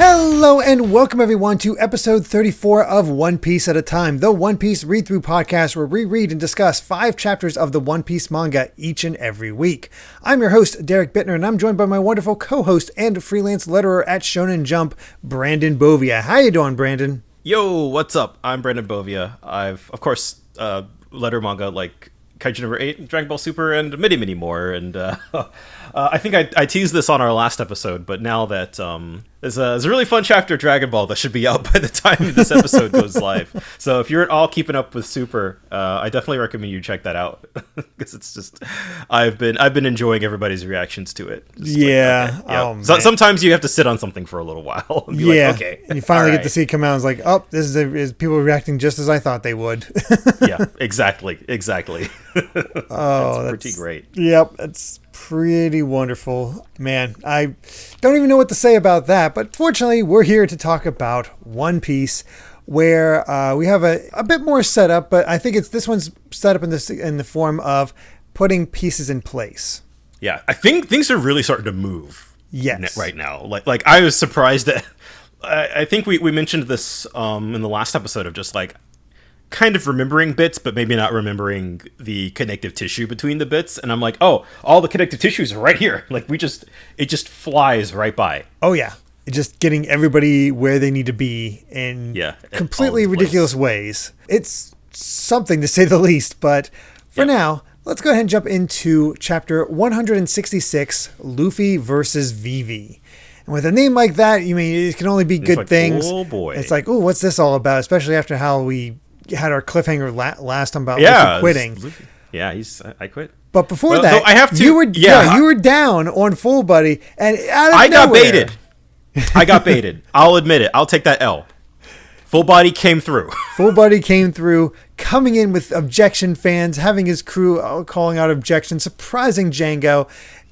Hello and welcome everyone to episode 34 of One Piece at a Time, the One Piece read-through podcast where we read and discuss 5 chapters of the One Piece manga each and every week. I'm your host, Derek Bittner, and I'm joined by my wonderful co-host and freelance letterer at Shonen Jump, Brandon Bovia. How you doing, Brandon? Yo, what's up? I'm Brandon Bovia. I've, of course, letter manga like Kaiju number 8, Dragon Ball Super, and many more. And I think I teased this on our last episode, but now that there's a really fun chapter of Dragon Ball that should be out by the time this episode goes live. So if you're at all keeping up with Super, I definitely recommend you check that out because it's just I've been enjoying everybody's reactions to it. Just yeah. Like, okay, yeah. Oh, so sometimes you have to sit on something for a little while. And be like, okay. And you finally get to see it come out. And it's like, oh, this is people reacting just as I thought they would. Yeah, exactly. Oh, that's pretty great. Yep, it's pretty wonderful. Man, I don't even know what to say about that, but fortunately, we're here to talk about One Piece, where we have a bit more setup, but I think this one's set up in the form of putting pieces in place. Yeah, I think things are really starting to move. Yes. Right now. Like I was surprised that I think we mentioned this in the last episode of just like kind of remembering bits, but maybe not remembering the connective tissue between the bits. And I'm like, oh, all the connective tissues are right here. Like it just flies right by. Oh yeah. Just getting everybody where they need to be in completely ridiculous ways. It's something to say the least, but for now, let's go ahead and jump into chapter 166, Luffy versus Vivi. And with a name like that, you mean it can only be good things. Oh boy. It's like, oh, what's this all about? Especially after how we had our cliffhanger last time about Luffy quitting. Yeah, I quit. But before that, I have to. You were down on Full Buddy, and out of I nowhere, got baited. I got baited. I'll admit it. I'll take that L. Full Body came through. Full Buddy came through, coming in with objection fans, having his crew calling out objections, surprising Django,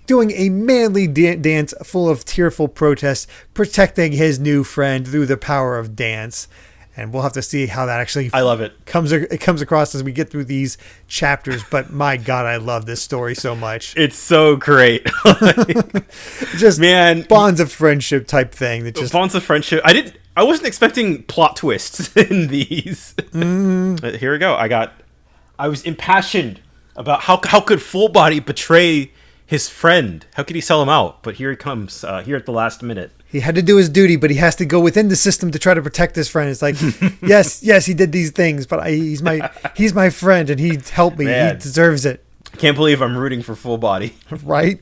doing a manly dance full of tearful protest, protecting his new friend through the power of dance. And we'll have to see how that actually I love it. comes across as we get through these chapters. But my God, I love this story so much. It's so great. Just bonds of friendship type thing. That just bonds of friendship. I wasn't expecting plot twists in these. Here we go. I was impassioned about how could Full Body betray his friend? How could he sell him out? But here he comes, here at the last minute. He had to do his duty, but he has to go within the system to try to protect his friend. It's like, yes, he did these things, but he's my friend, and he helped me. Man. He deserves it. I can't believe I'm rooting for Full Body. Right?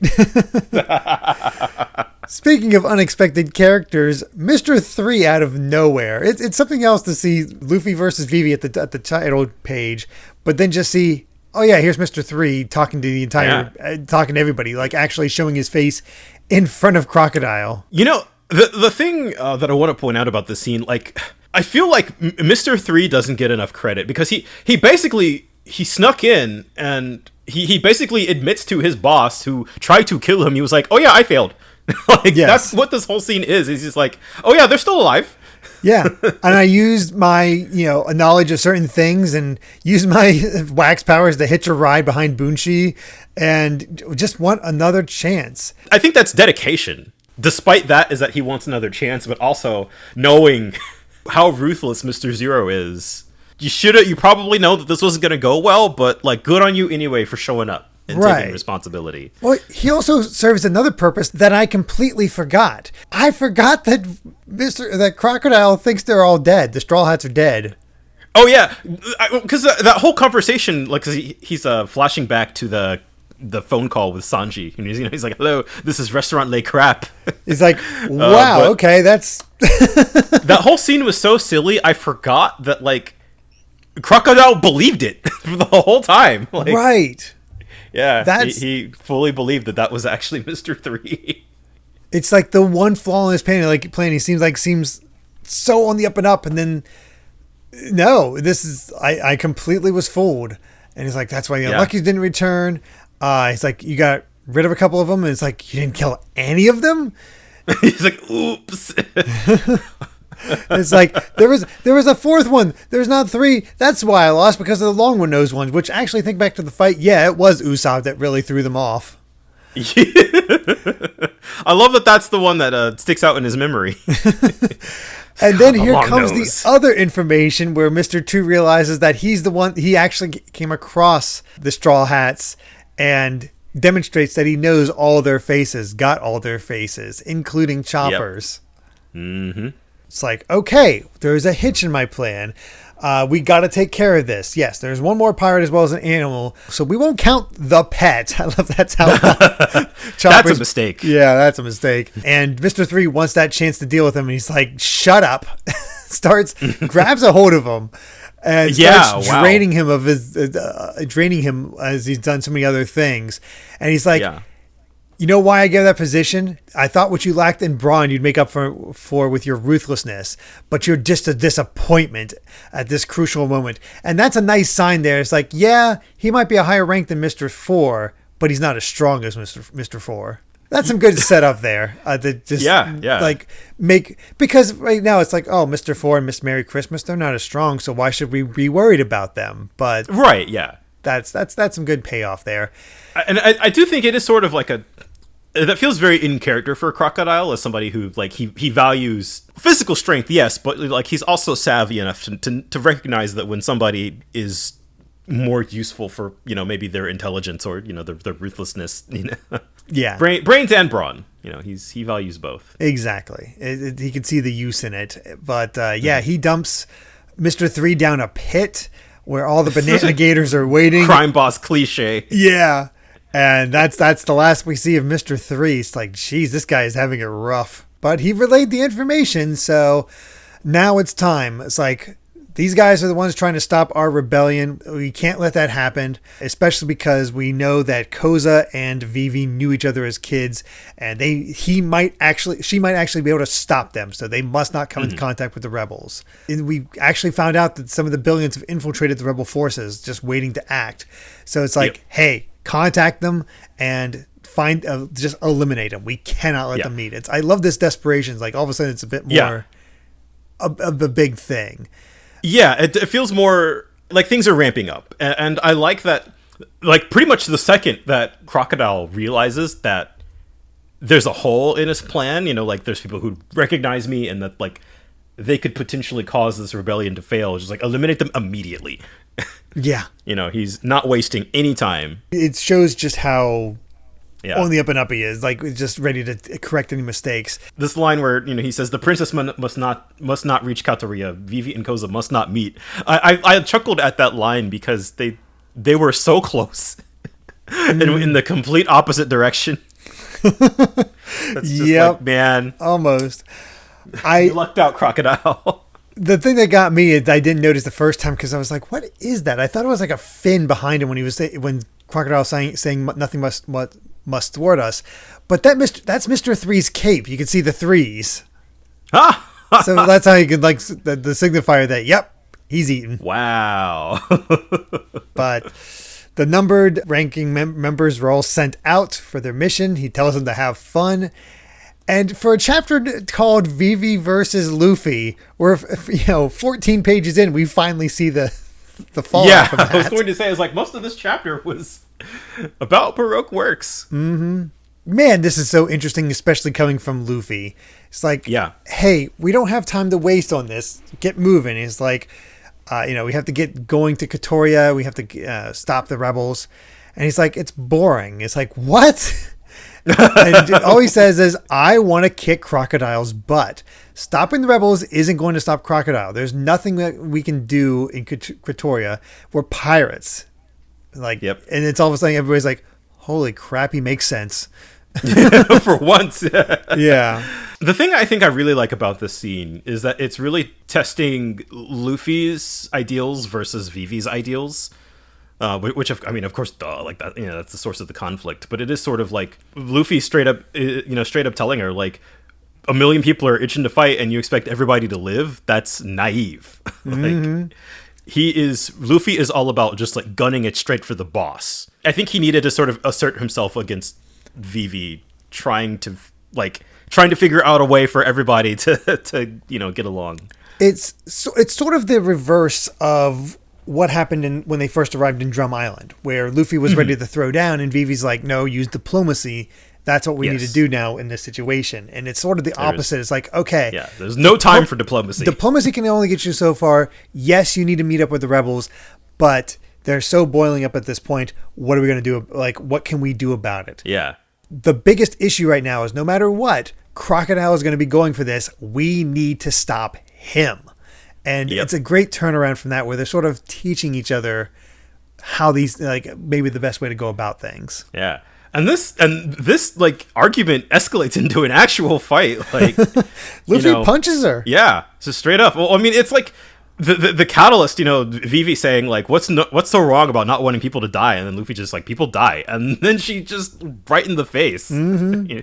Speaking of unexpected characters, Mr. 3 out of nowhere. It's something else to see Luffy versus Vivi at the title page, but then just see, oh yeah, here's Mr. 3 talking to talking to everybody, like actually showing his face in front of Crocodile. You know, the thing that I want to point out about this scene, like, I feel like Mr. 3 doesn't get enough credit because he basically snuck in and he basically admits to his boss who tried to kill him. He was like, oh yeah, I failed. That's what this whole scene is. He's just like, oh yeah, they're still alive. Yeah, and I used my knowledge of certain things and used my wax powers to hitch a ride behind Bunshi and just want another chance. I think that's dedication. Despite that, is that he wants another chance, but also knowing how ruthless Mr. Zero is. You probably know that this wasn't going to go well, but like, good on you anyway for showing up and taking responsibility. Well, he also serves another purpose that I completely forgot. I forgot that that Crocodile thinks they're all dead. The Straw Hats are dead. Oh yeah, because that whole conversation, like, cause he's flashing back to the phone call with Sanji, and he's like, "Hello, this is Restaurant Le Crap." He's like, "Wow, okay, that's." That whole scene was so silly. I forgot that like Crocodile believed it for the whole time. Like, right. Yeah, he fully believed that was actually Mr. 3. It's like the one flaw in his plan. He seems so on the up and up, and then no, I completely was fooled. And he's like, that's why the Unluckies didn't return. He's like, you got rid of a couple of them, and it's like, you didn't kill any of them. He's like, oops. It's like there was a fourth one. There's not 3. That's why I lost, because of the long one nose ones. Which, actually, think back to the fight. Yeah, it was Usopp that really threw them off. I love that that's the one that sticks out in his memory. And then here comes the other information where Mr. 2 realizes that he's the one, he actually came across the Straw Hats and demonstrates that he knows all their faces, got all their faces, including Chopper's. Yep. Mm-hmm. It's like, okay, there's a hitch in my plan. We got to take care of this. Yes, there's one more pirate as well as an animal, so we won't count the pet. I love that's how that's a mistake. Yeah, that's a mistake. And Mr. 3 wants that chance to deal with him, and he's like, shut up. grabs a hold of him and starts draining him of his draining him as he's done so many other things. And he's like, you know why I gave that position? I thought what you lacked in brawn you'd make up for with your ruthlessness, but you're just a disappointment at this crucial moment. And that's a nice sign there. It's like, yeah, he might be a higher rank than Mr. 4, but he's not as strong as Mr. 4. That's some good setup there. Like because right now it's like, oh, Mr. 4 and Miss Merry Christmas, they're not as strong, so why should we be worried about them? But right, yeah, that's some good payoff there. And I do think it is sort of like that feels very in character for Crocodile as somebody who like he values physical strength, yes, but like he's also savvy enough to recognize that when somebody is more useful for, you know, maybe their intelligence or, you know, their ruthlessness, you know. Yeah. Brains and brawn, you know, he values both. Exactly. He can see the use in it. But he dumps Mr. 3 down a pit where all the banana gators are waiting. Crime boss cliche. Yeah. And that's the last we see of Mr. 3. It's like, geez, this guy is having it rough. But he relayed the information, so now it's time. It's like, these guys are the ones trying to stop our rebellion. We can't let that happen, especially because we know that Koza and Vivi knew each other as kids, and she might actually be able to stop them. So they must not come into contact with the rebels. And we actually found out that some of the billions have infiltrated the rebel forces, just waiting to act. So it's like, hey, contact them and just eliminate them. We cannot let them meet. I love this desperation. It's like all of a sudden it's a bit more of a big thing. Yeah, it feels more like things are ramping up. And I like that, like, pretty much the second that Crocodile realizes that there's a hole in his plan, you know, like, there's people who recognize me and that, like, they could potentially cause this rebellion to fail. Just, like, eliminate them immediately. Yeah. You know, he's not wasting any time. It shows just how on the up and up he is, like just ready to correct any mistakes. This line where, you know, he says the princess must not reach Katoria, Vivi and Koza must not meet. I chuckled at that line because they were so close in the complete opposite direction. That's just like, man, almost. You lucked out, Crocodile. The thing that got me is I didn't notice the first time because I was like, what is that? I thought it was like a fin behind him when Crocodile saying nothing must thwart us, but that's Mr. 3's cape. You can see the threes. So that's how you could like the signifier that he's eaten. Wow. But the numbered ranking members were all sent out for their mission. He tells them to have fun. And for a chapter called Vivi versus Luffy, we're 14 pages in, we finally see the fallout from that. I was going to say, it's like most of this chapter was about Baroque Works. Mm-hmm. Man, this is so interesting, especially coming from Luffy. It's like, hey, we don't have time to waste on this. Get moving. It's like, we have to get going to Katoria. We have to stop the rebels. And he's like, it's boring. It's like, what? And all he says is, I want to kick Crocodile's butt. Stopping the rebels isn't going to stop Crocodile. There's nothing that we can do in Katoria. We're pirates. Like, and it's all of a sudden everybody's like, holy crap, he makes sense. For once. Yeah. The thing I think I really like about this scene is that it's really testing Luffy's ideals versus Vivi's ideals. Which, of course, like that, that's the source of the conflict. But it is sort of like Luffy straight up telling her, like, 1 million people are itching to fight and you expect everybody to live. That's naive. Like, Luffy is all about just like gunning it straight for the boss. I think he needed to sort of assert himself against Vivi, trying to figure out a way for everybody to get along. It's sort of the reverse of what happened when they first arrived in Drum Island, where Luffy was ready to throw down, and Vivi's like, no, use diplomacy. That's what we need to do now in this situation. And it's sort of the opposite. It's like, okay. Yeah, there's no time for diplomacy. Diplomacy can only get you so far. Yes, you need to meet up with the rebels, but they're so boiling up at this point. What are we going to do? Like, what can we do about it? Yeah. The biggest issue right now is no matter what, Crocodile is going to be going for this. We need to stop him. And it's a great turnaround from that, where they're sort of teaching each other how these, like, maybe the best way to go about things. Yeah. And this like argument escalates into an actual fight. Like Luffy punches her. Yeah. So straight up. Well, I mean, it's like the catalyst, Vivi saying like, what's so wrong about not wanting people to die? And then Luffy just like, people die. And then she just right in the face. Mm-hmm.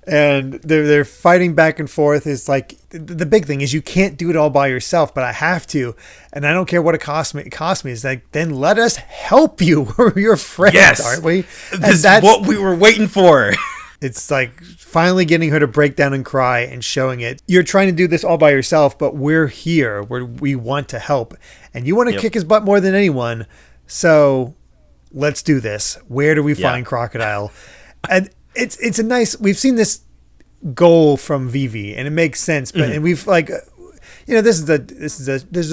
And they're fighting back and forth. It's like the big thing is you can't do it all by yourself, but I have to, and I don't care what it costs me. It's like, then let us help you. We're your friends, aren't we? This is what we were waiting for. It's like finally getting her to break down and cry and showing it. You're trying to do this all by yourself, but we're here. We want to help, and you want to kick his butt more than anyone. So let's do this. Where do we find Crocodile? And it's a nice, we've seen this goal from Vivi, and it makes sense, but and we've like, this is a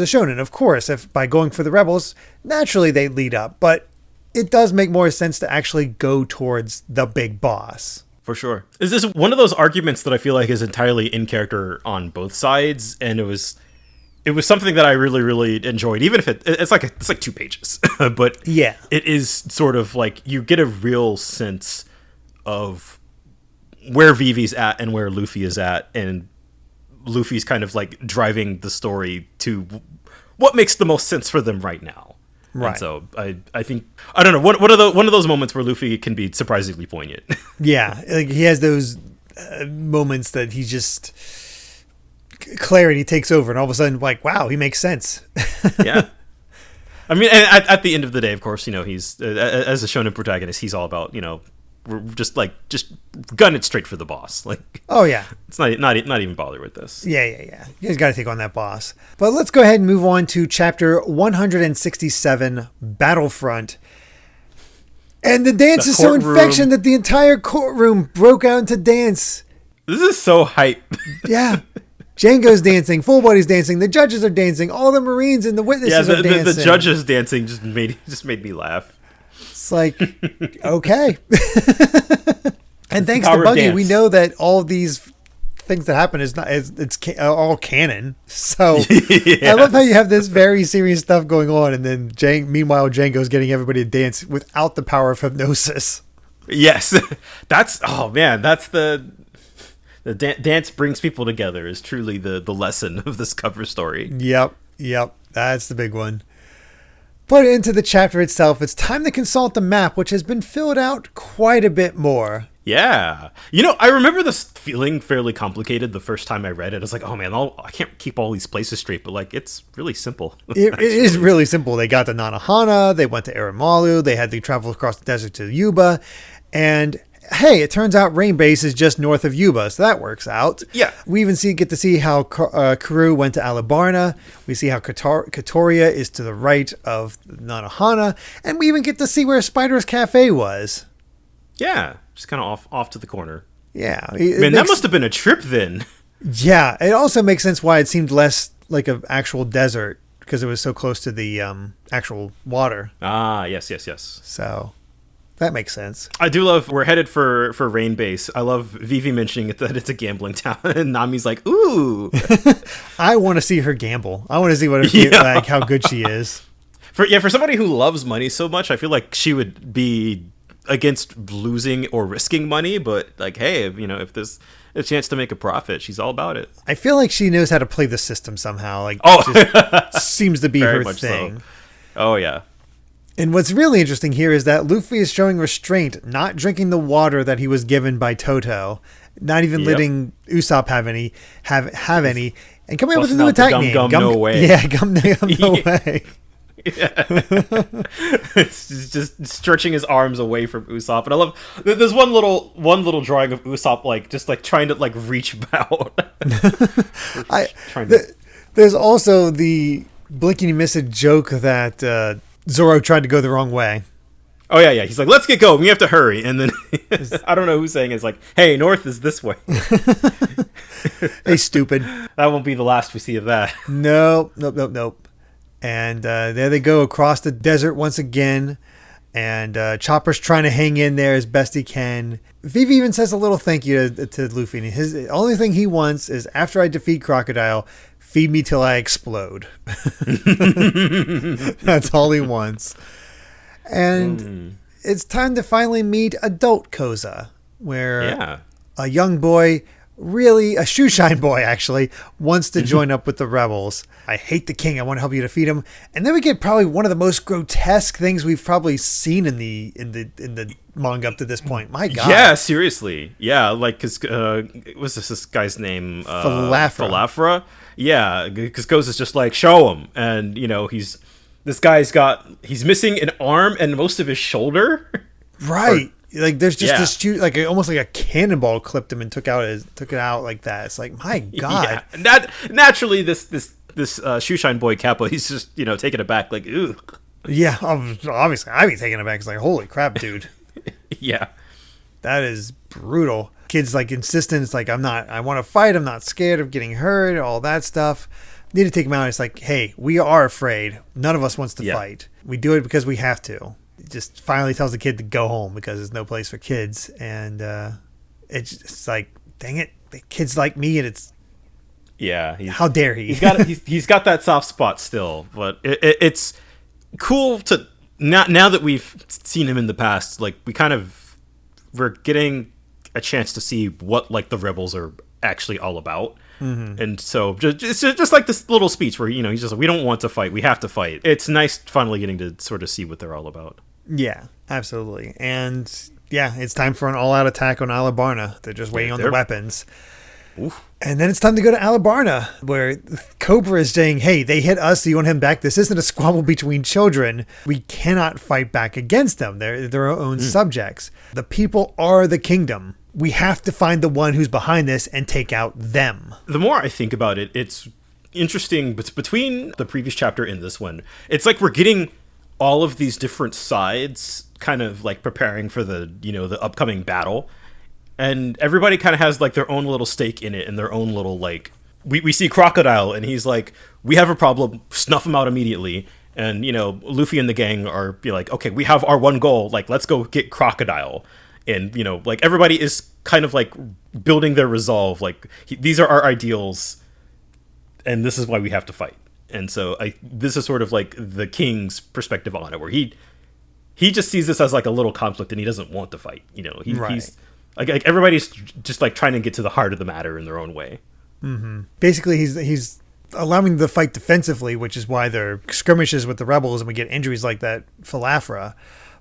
shonen, of course. If by going for the rebels, naturally they lead up, but it does make more sense to actually go towards the big boss. For sure. Is this one of those arguments that I feel like is entirely in character on both sides, and it was something that I really, really enjoyed, even if it's like 2 pages, but it is sort of like you get a real sense of where Vivi's at and where Luffy is at, and Luffy's kind of like driving the story to what makes the most sense for them right now. Right. And so I think, I don't know, one of those moments where Luffy can be surprisingly poignant. Yeah, like he has those moments that he just, clarity takes over, and all of a sudden, like, wow, he makes sense. Yeah. I mean, and at the end of the day, of course, he's as a shonen protagonist, he's all about, we're just gun it straight for the boss. Like, oh yeah, it's not even bother with this. Yeah. You guys got to take on that boss. But let's go ahead and move on to chapter 167, Battlefront. And the dance is so infectious that the entire courtroom broke out into dance. This is so hype. Yeah. Django's dancing, Full Body's dancing, the judges are dancing, all the Marines and the witnesses are dancing. The judges dancing just made me laugh. It's like, okay. And thanks to Buggy, we know that all these things that happen it's all canon. So I love how you have this very serious stuff going on, and then meanwhile Django's getting everybody to dance without the power of hypnosis. Yes, that's the dance brings people together is truly the lesson of this cover story. Yep, that's the big one. But into the chapter itself, it's time to consult the map, which has been filled out quite a bit more. Yeah. I remember this feeling fairly complicated the first time I read it. I was like, oh man, I can't keep all these places straight, but like, it's really simple. It is really simple. They got to Nanohana, they went to Erimalu, they had to travel across the desert to Yuba, and hey, it turns out Rain Base is just north of Yuba, so that works out. Yeah. We even get to see how Karoo went to Alabarna. We see how Katoria is to the right of Nanohana, and we even get to see where Spider's Cafe was. Yeah, just kind of off to the corner. Yeah. That must have been a trip then. Yeah, it also makes sense why it seemed less like an actual desert, because it was so close to the actual water. Ah, yes. So that makes sense. I do love, we're headed for Rain Base. I love Vivi mentioning that it's a gambling town, and Nami's like, ooh. I want to see her gamble. I want to see like how good she is. For somebody who loves money so much, I feel like she would be against losing or risking money, but like, hey, if there's a chance to make a profit, she's all about it. I feel like she knows how to play the system somehow. Like, just seems to be her thing. So. Oh yeah. And what's really interesting here is that Luffy is showing restraint, not drinking the water that he was given by Toto, not even letting Usopp have any, and coming up with a new attack name. Gum No Way. Yeah, Gum No Way. Yeah. It's just stretching his arms away from Usopp, and I love there's one little drawing of Usopp like trying to like reach out. There's also the blink and you miss a joke that Zoro tried to go the wrong way. Oh, yeah. He's like, let's get going. We have to hurry. And then I don't know who's saying it's like, hey, north is this way. Hey, stupid. That won't be the last we see of that. Nope. And there they go across the desert once again. And Chopper's trying to hang in there as best he can. Vivi even says a little thank you to Luffy. And his only thing he wants is, after I defeat Crocodile, feed me till I explode. That's all he wants. And it's time to finally meet adult Koza, where a young boy, really a shoeshine boy actually, wants to join up with the rebels. I hate the king. I want to help you defeat him. And then we get probably one of the most grotesque things we've probably seen in the manga up to this point. My God. Yeah, seriously. Yeah, like, because what's this guy's name? Falafra. Yeah, because Koza's just like, show him, and he's missing an arm and most of his shoulder. Right. Like, there's just this like almost like a cannonball clipped him and took it out like that. It's like, my God. Yeah. Naturally, this shoeshine boy Kappa, he's just taken aback, like, ooh. Yeah, obviously I'd be taken aback. It's like, holy crap, dude. Yeah, that is brutal. Kids like insistent. It's like, I want to fight. I'm not scared of getting hurt. All that stuff. Need to take him out. It's like, hey, we are afraid. None of us wants to fight. We do it because we have to. It just finally tells the kid to go home because there's no place for kids. And it's like, dang it, the kid's like me, and it's how dare he? He's got that soft spot still, but it's cool to now that we've seen him in the past. Like, we're getting a chance to see what like the rebels are actually all about. And so just like this little speech where he's just like, we don't want to fight, we have to fight. It's nice finally getting to sort of see what they're all about. Yeah, absolutely. And it's time for an all-out attack on Alabasta. They're just waiting on the weapons. Oof. And then it's time to go to Alabasta, where Cobra is saying, hey, they hit us, so you want him back? This isn't a squabble between children. We cannot fight back against them. They're their own subjects. The people are the kingdom. We have to find the one who's behind this and take out them. The more I think about it, it's interesting. But between the previous chapter and this one, it's like we're getting all of these different sides kind of like preparing for the upcoming battle. And everybody kind of has like their own little stake in it and their own little like, we see Crocodile and he's like, we have a problem, snuff him out immediately. And, Luffy and the gang are like, okay, we have our one goal. Like, let's go get Crocodile. And, like everybody is kind of like building their resolve. Like, these are our ideals and this is why we have to fight. And so this is sort of like the king's perspective on it, where he just sees this as like a little conflict and he doesn't want to fight. He's like everybody's just like trying to get to the heart of the matter in their own way. Mm-hmm. Basically, he's allowing the fight defensively, which is why there are skirmishes with the rebels and we get injuries like that Falafra.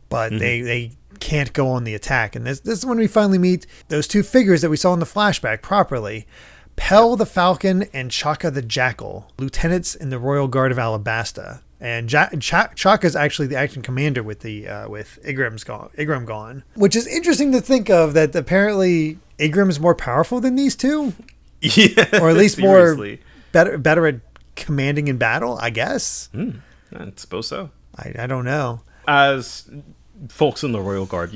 But they can't go on the attack. And this is when we finally meet those two figures that we saw in the flashback properly. Pell the Falcon and Chaka the Jackal, lieutenants in the Royal Guard of Alabasta. And Chaka is actually the acting commander with Igram gone. Which is interesting to think of, that apparently Igram's more powerful than these two. Yeah, or at least better at commanding in battle, I guess. I suppose so. I don't know. As folks in the Royal Guard,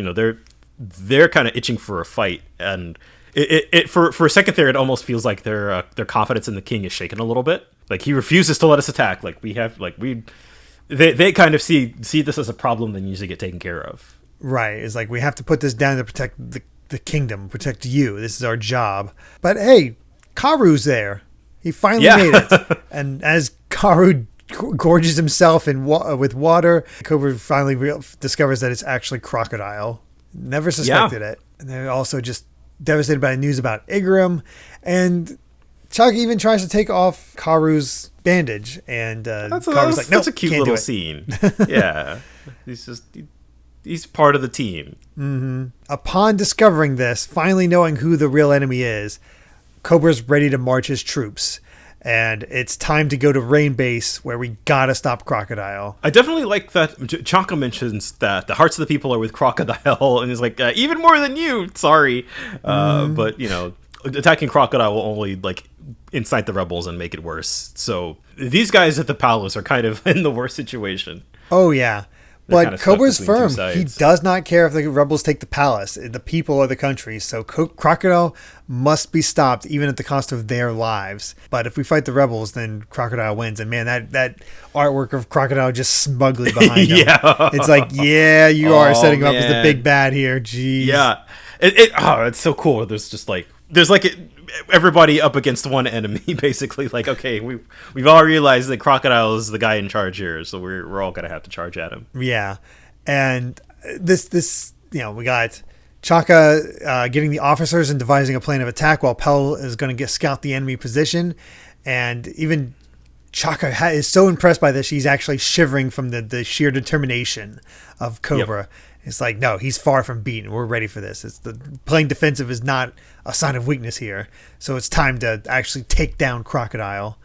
they're kind of itching for a fight, and it for a second there, it almost feels like their confidence in the king is shaken a little bit. Like, he refuses to let us attack. Like, they kind of see this as a problem that needs to get taken care of. Right. It's like, we have to put this down to protect the kingdom, protect you. This is our job. But hey, Karu's there. He finally made it. And as Karu gorges himself with water, Cobra finally discovers that it's actually Crocodile. Never suspected it. And they're also just devastated by the news about Igram. And Chaka even tries to take off Karu's bandage. And Karu's like, no, that's a cute little scene. Yeah. He's part of the team. Mm-hmm. Upon discovering this, finally knowing who the real enemy is, Cobra's ready to march his troops. And it's time to go to Rain Base, where we gotta stop Crocodile. I definitely like that Chaka mentions that the hearts of the people are with Crocodile, and he's like, even more than you, sorry. But, attacking Crocodile will only, like, incite the rebels and make it worse. So these guys at the palace are kind of in the worst situation. Oh, yeah. But Cobra's firm. He does not care if the rebels take the palace, the people or the country. So Crocodile must be stopped, even at the cost of their lives. But if we fight the rebels, then Crocodile wins. And man, that artwork of Crocodile just smugly behind him. Yeah. It's like, yeah, you are setting him up as the big bad here. Jeez. Yeah. It's so cool. There's everybody up against one enemy, basically. Like, okay, we've all realized that Crocodile is the guy in charge here, so we're all gonna have to charge at him. Yeah, and this we got Chaka getting the officers and devising a plan of attack, while Pell is going to scout the enemy position, and even Chaka is so impressed by this, she's actually shivering from the sheer determination of Cobra. Yep. It's like, no, he's far from beaten. We're ready for this. Playing defensive is not a sign of weakness here. So it's time to actually take down Crocodile.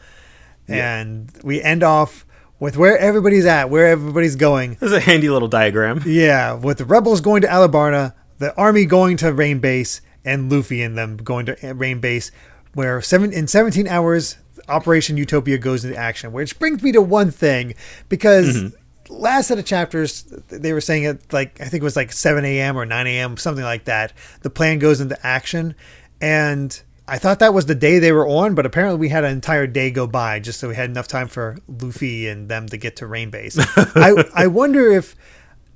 Yeah. And we end off with where everybody's at, where everybody's going. There's a handy little diagram. Yeah, with the rebels going to Alabasta, the army going to Rain Base, and Luffy and them going to Rain Base, where in 17 hours, Operation Utopia goes into action. Which brings me to one thing, because last set of chapters, they were saying it I think it was 7 a.m. or 9 a.m., something like that. The plan goes into action. And I thought that was the day they were on, but apparently we had an entire day go by just so we had enough time for Luffy and them to get to Rain Base. I wonder if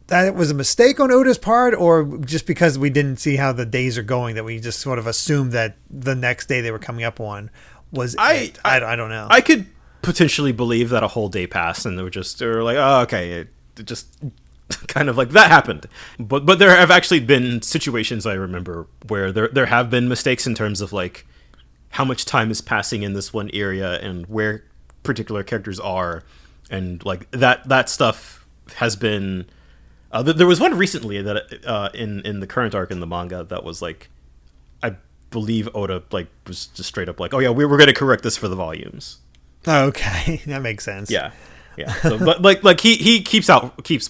that was a mistake on Oda's part, or just because we didn't see how the days are going that we just sort of assumed that the next day they were coming up on was I don't know. I could potentially believe that a whole day passed and they were like, oh, okay, it just kind of like that happened. But there have actually been situations I remember where there have been mistakes in terms of like how much time is passing in this one area and where particular characters are, and like that stuff has been there was one recently that in the current arc in the manga that was like, I believe Oda like was just straight up like, oh yeah, we're going to correct this for the volumes. Okay, that makes sense. Yeah. So, but like he keeps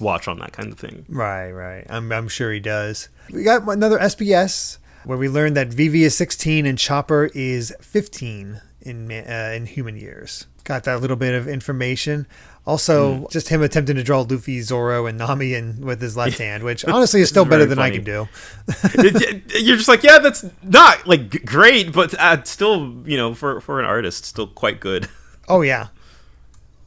watch on that kind of thing. Right. I'm sure he does. We got another SPS where we learned that Vivi is 16 and Chopper is 15 in human years. Got that little bit of information. Also, just him attempting to draw Luffy, Zoro, and Nami with his left hand, which honestly is still better than funny. I can do. You're just like, yeah, that's not like great, but still, for an artist, still quite good. Oh, yeah.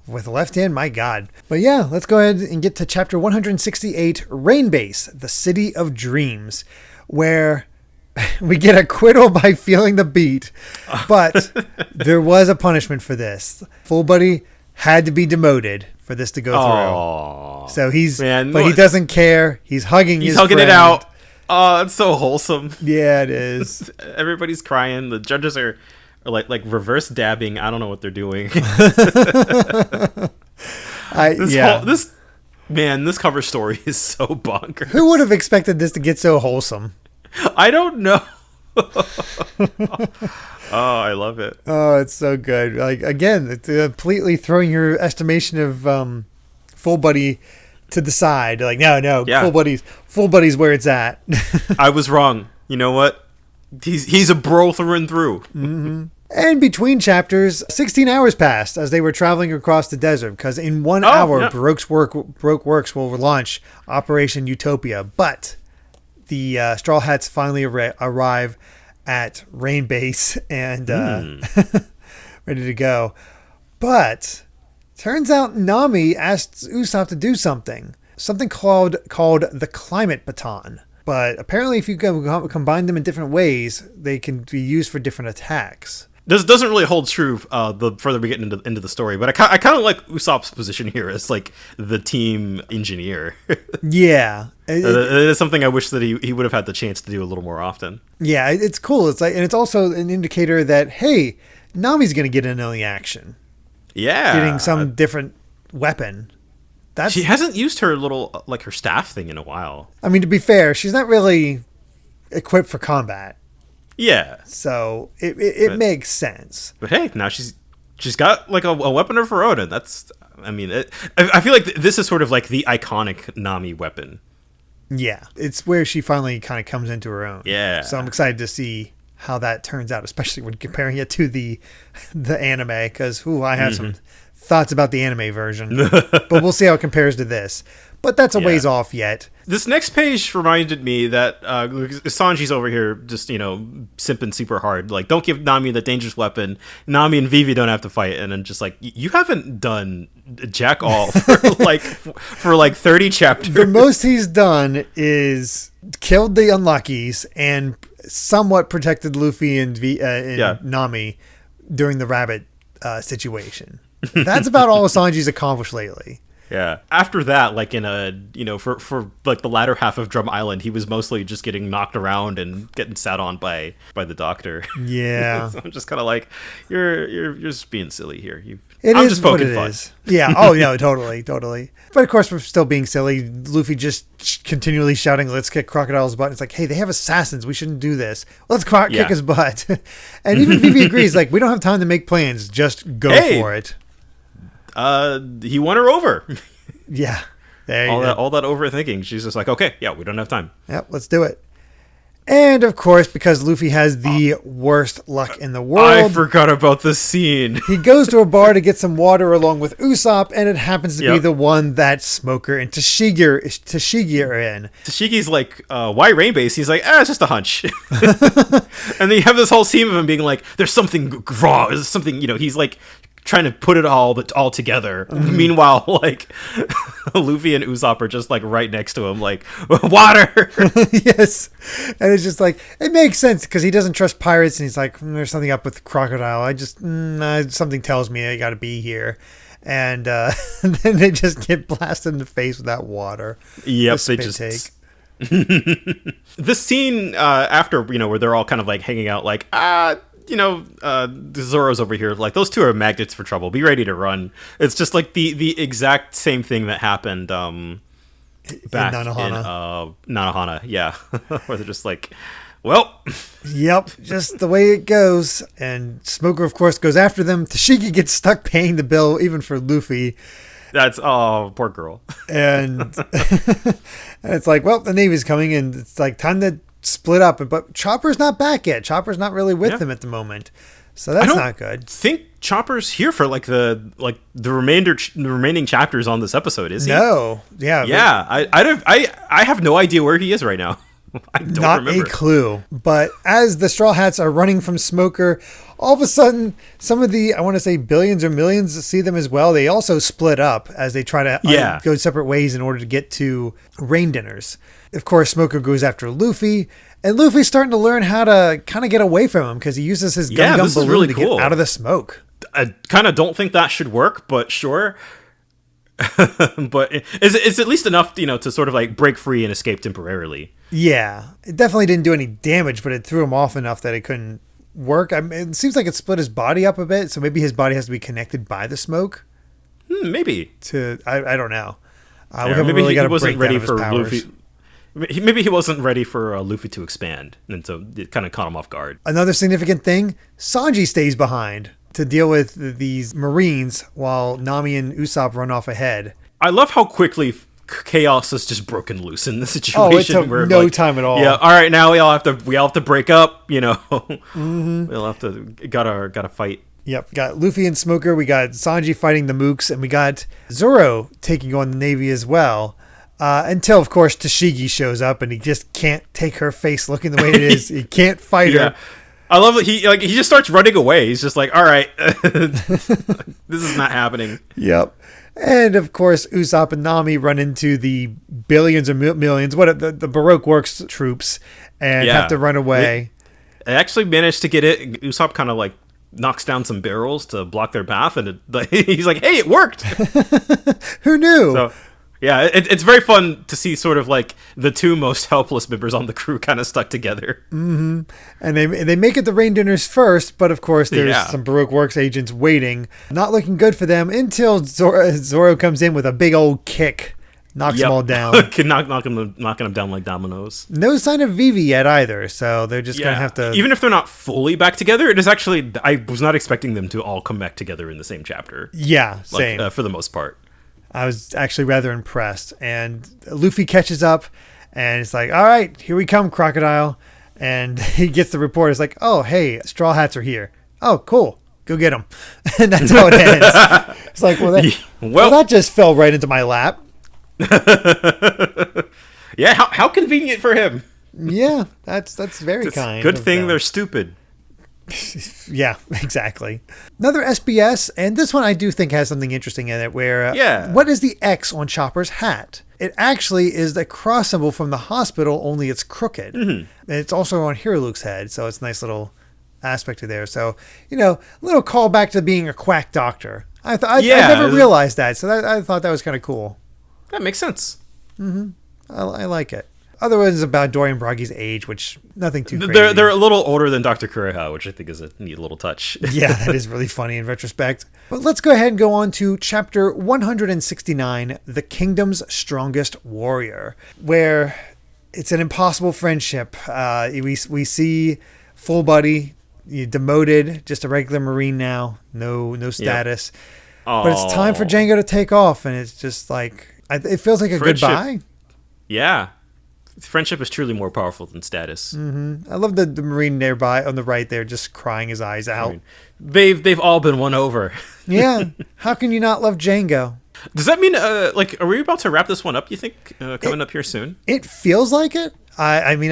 With the left hand, my God. But yeah, let's go ahead and get to chapter 168, Rain Base, the City of Dreams, where we get acquittal by feeling the beat. But there was a punishment for this. Full Buddy had to be demoted for this to go through. So he doesn't care. He's hugging his friend. It out. Oh, it's so wholesome. Yeah, it is. Everybody's crying. The judges are like reverse dabbing. I don't know what they're doing. This cover story is so bonkers. Who would have expected this to get so wholesome? I don't know. Oh, I love it. Oh, it's so good. Like, again, it's completely throwing your estimation of Full Buddy to the side. Like, no, yeah. Full Buddy's where it's at. I was wrong. You know what? He's a bro through and through. Mm-hmm. And between chapters, 16 hours passed as they were traveling across the desert, because in 1 hour, Baroque Works will launch Operation Utopia. But the Straw Hats finally arrive at Rain Base and ready to go. But turns out Nami asked Usopp to do something called the Climate Baton. But apparently if you combine them in different ways, they can be used for different attacks. This doesn't really hold true the further we get into the story, but I kind of like Usopp's position here as like the team engineer. Yeah. It is something I wish that he would have had the chance to do a little more often. Yeah, it's cool. It's like, and it's also an indicator that, hey, Nami's going to get in on the action. Yeah. Getting some different weapon. She hasn't used her little, like, her staff thing in a while. I mean, to be fair, she's not really equipped for combat. Yeah. So it makes sense. But hey, now she's got like a weapon of her own, and that's, I mean, I feel like this is sort of like the iconic Nami weapon. Yeah, it's where she finally kind of comes into her own. Yeah. So I'm excited to see how that turns out, especially when comparing it to the anime, because I have some thoughts about the anime version, but we'll see how it compares to this. But that's a ways off yet. This next page reminded me that Sanji's over here just, simping super hard. Like, don't give Nami the dangerous weapon. Nami and Vivi don't have to fight. And then just like, you haven't done jack all for like 30 chapters. The most he's done is killed the Unluckies and somewhat protected Luffy and Nami during the rabbit situation. That's about all Sanji's accomplished lately. Yeah. After that, like in for like the latter half of Drum Island, he was mostly just getting knocked around and getting sat on by the doctor. Yeah. So I'm just kind of like, you're just being silly here. I'm just poking fun. Yeah. Oh no, totally. But of course, we're still being silly. Luffy just continually shouting, "Let's kick Crocodile's butt." It's like, hey, they have assassins. We shouldn't do this. Let's kick his butt. And even Vivi agrees. Like, we don't have time to make plans. Just go for it. He won her over. Yeah. There you go. All that overthinking. She's just like, okay, yeah, we don't have time. Yep, let's do it. And of course, because Luffy has the worst luck in the world, I forgot about this scene. He goes to a bar to get some water along with Usopp, and it happens to be the one that Smoker and Tashigi are in. Tashigi's like, why rain base? He's like, it's just a hunch. And then you have this whole scene of him being like, there's something wrong. There's something, he's like trying to put it all together. Meanwhile, like Luffy and Usopp are just like right next to him, like, water. Yes. And it's just like, it makes sense because he doesn't trust pirates, and he's like, there's something up with Crocodile. I just something tells me I gotta be here. And then they just get blasted in the face with that water. Yep, they just take. This scene after, where they're all kind of like hanging out, like, Zoro's over here. Like, those two are magnets for trouble. Be ready to run. It's just like the exact same thing that happened back in Nanohana. Yeah. Where they're just like, well. Yep, just the way it goes. And Smoker, of course, goes after them. Tashigi gets stuck paying the bill, even for Luffy. That's, poor girl. And, and it's like, well, the Navy's coming, and it's like time to split up. But Chopper's not back yet. Chopper's not really with them at the moment, so that's not good. I think Chopper's here for like the remaining chapters on this episode. Is he? No. Yeah. I have no idea where he is right now. I don't remember. Not a clue. But as the Straw Hats are running from Smoker, all of a sudden, some of the, I want to say billions or millions, see them as well. They also split up as they try to go separate ways in order to get to Rain Dinners. Of course, Smoker goes after Luffy, and Luffy's starting to learn how to kind of get away from him because he uses his gum balloon really to get out of the smoke. I kind of don't think that should work, but sure. But it's at least enough, to sort of like break free and escape temporarily. Yeah, it definitely didn't do any damage, but it threw him off enough that it couldn't work. I mean, it seems like it split his body up a bit, so maybe his body has to be connected by the smoke. Maybe. I don't know. We haven't maybe really got a breakdown of his powers. Luffy. Maybe he wasn't ready for Luffy to expand, and so it kind of caught him off guard. Another significant thing, Sanji stays behind to deal with these Marines while Nami and Usopp run off ahead. I love how quickly chaos is just broken loose in the situation. Oh, it took no time at all. Yeah, all right, now we all have to break up, We'll have to gotta fight. Yep, got Luffy and Smoker, we got Sanji fighting the Mooks, and we got Zoro taking on the Navy as well. Until, of course, Tashigi shows up, and he just can't take her face looking the way it is. He can't fight her. I love that he just starts running away. He's just like, all right, this is not happening. Yep. And, of course, Usopp and Nami run into the billions or millions, the Baroque Works troops, and have to run away. They actually managed to get it. Usopp kind of like knocks down some barrels to block their path, and he's like, hey, it worked. Who knew? So, yeah, it's very fun to see sort of like the two most helpless members on the crew kind of stuck together. Mm-hmm. And they make it to Rain Dinners first, but of course there's some Baroque Works agents waiting. Not looking good for them until Zoro comes in with a big old kick. Knocks them all down. knocking them down like dominoes. No sign of Vivi yet either, so they're just going to have to... Even if they're not fully back together, it is actually... I was not expecting them to all come back together in the same chapter. Yeah, same. For the most part. I was actually rather impressed. And Luffy catches up, and it's like, all right, here we come, Crocodile. And he gets the report. It's like, oh, hey, Straw Hats are here. Oh, cool. Go get them. And that's how it ends. It's like, well, that just fell right into my lap. Yeah, how convenient for him. Yeah, that's very kind. Good thing they're stupid. Yeah, exactly. Another SBS, and this one I do think has something interesting in it, where what is the X on Chopper's hat? It actually is the cross symbol from the hospital, only it's crooked. And it's also on Hero Luke's head, so it's a nice little aspect to there. So, a little callback to being a quack doctor. I never realized that, so I thought that was kind of cool. That makes sense. I like it. Other ones about Dorian Broggy's age, which nothing too crazy. They're a little older than Dr. Kureha, which I think is a neat little touch. Yeah, that is really funny in retrospect. But let's go ahead and go on to chapter 169, The Kingdom's Strongest Warrior, where it's an impossible friendship. We see Full Buddy demoted, just a regular Marine now, no status. Yep. But it's time for Django to take off, and it's just like, it feels like a goodbye. Yeah. Friendship is truly more powerful than status. I love the Marine nearby on the right there just crying his eyes out. I mean, they've all been won over. Yeah. How can you not love Django? Does that mean, are we about to wrap this one up, you think, coming up here soon? It feels like it. I mean,